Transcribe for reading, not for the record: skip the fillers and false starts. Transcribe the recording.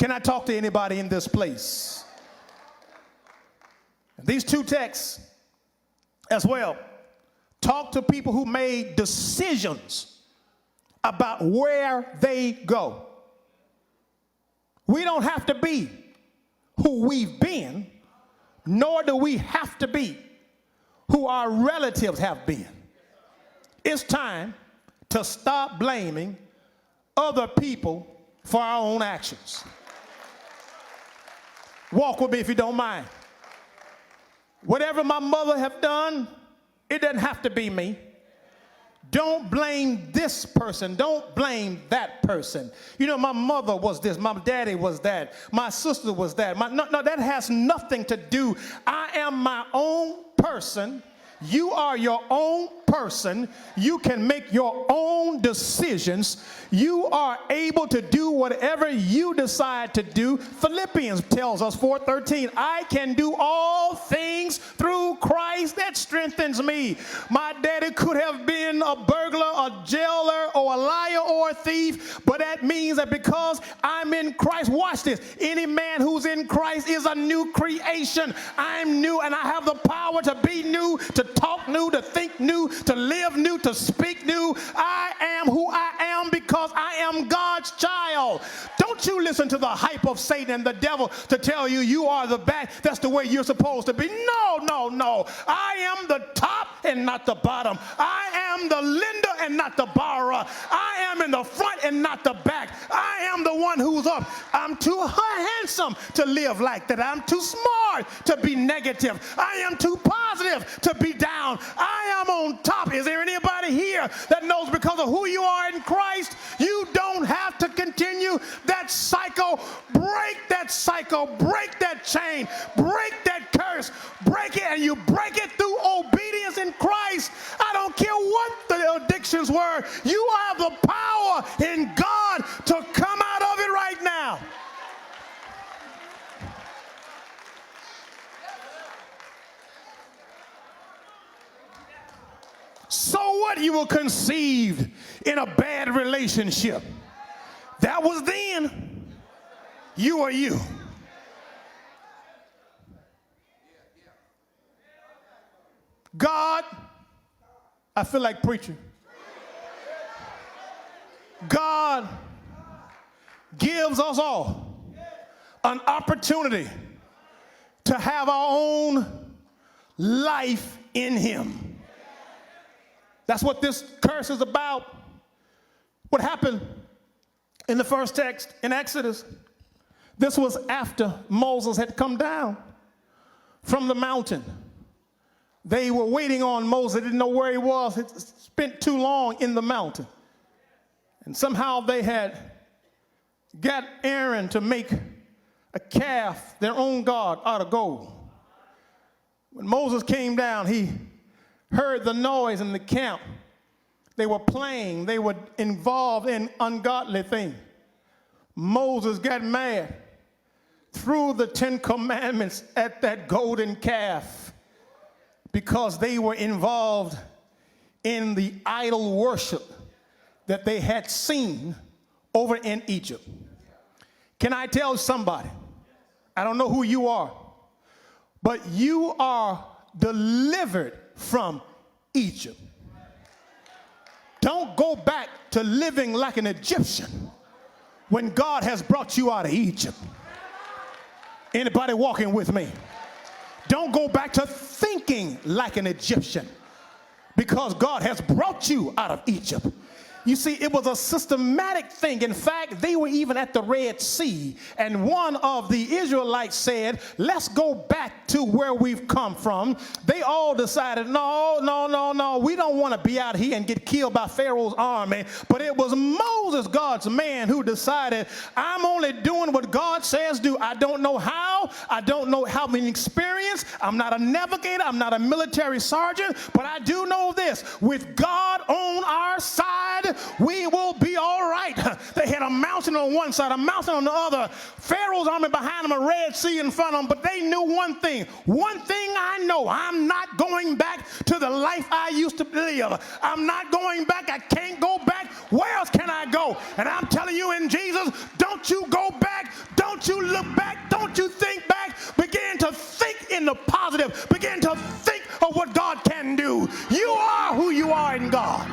Can I talk to anybody in this place? These two texts as well talk to people who made decisions about where they go. We don't have to be who we've been, nor do we have to be who our relatives have been. It's time to stop blaming other people for our own actions. Walk with me if you don't mind. Whatever my mother have done, it doesn't have to be me. Don't blame this person. Don't blame that person. You know, my mother was this. My daddy was that. My sister was that. No, that has nothing to do. I am my own person. You are your own person. You can make your own decisions. You are able to do whatever you decide to do. Philippians tells us 4:13, I can do all things through Christ that strengthens me. My daddy could have been a burglar, a jailer, or a liar, or a thief, but that means that because I'm in Christ, watch this, any man who's in Christ is a new creation. I'm new, and I have the power to be new, to talk new, to think new, to live new, to speak new. I am who I am because I am God's child. Don't you listen to the hype of Satan and the devil to tell you you are the back. That's the way you're supposed to be. No, no, no. I am the top and not the bottom. I am the lender and not the borrower. I am in the front and not the back. I am the one who's up. I'm too handsome to live like that. I'm too smart to be negative. I am too positive to be down. I am on top. Is there anybody here that knows because of who you are in Christ, you don't have to continue that cycle? Break that cycle. Break that chain. Break that curse. Break it, and you break it through obedience in Christ. I don't care what the addictions were. You have the power in God to come out of it right now. So what? You were conceived in a bad relationship. That was then. You are you. God, I feel like preaching. God gives us all an opportunity to have our own life in Him. That's what this curse is about. What happened in the first text in Exodus, this was after Moses had come down from the mountain. They were waiting on Moses. They didn't know where he was. He spent too long in the mountain. And somehow they had got Aaron to make a calf, their own god, out of gold. When Moses came down, he heard the noise in the camp. They were playing. They were involved in ungodly things. Moses got mad, threw the 10 Commandments at that golden calf because they were involved in the idol worship that they had seen over in Egypt. Can I tell somebody? I don't know who you are, but you are delivered from Egypt. Don't go back to living like an Egyptian when God has brought you out of Egypt. Anybody walking with me? Don't go back to thinking like an Egyptian because God has brought you out of Egypt. You see, it was a systematic thing. In fact, they were even at the Red Sea, and one of the Israelites said, let's go back to where we've come from. They all decided, no, we don't want to be out here and get killed by Pharaoh's army. But it was Moses, God's man, who decided, I'm only doing what God says do. I don't know how. I don't know how many experience. I'm not a navigator. I'm not a military sergeant. But I do know this. With God on our side, we will be all right. They had a mountain on one side, a mountain on the other, Pharaoh's army behind them, a Red Sea in front of them, but they knew one thing. One thing I know, I'm not going back to the life I used to live. I'm not going back. I can't go back. Where else can I go? And I'm telling you in Jesus, don't you go back. Don't Don't you look back. Don't you think back. Begin to think in the positive. Begin to think of what God can do. You are who you are in God.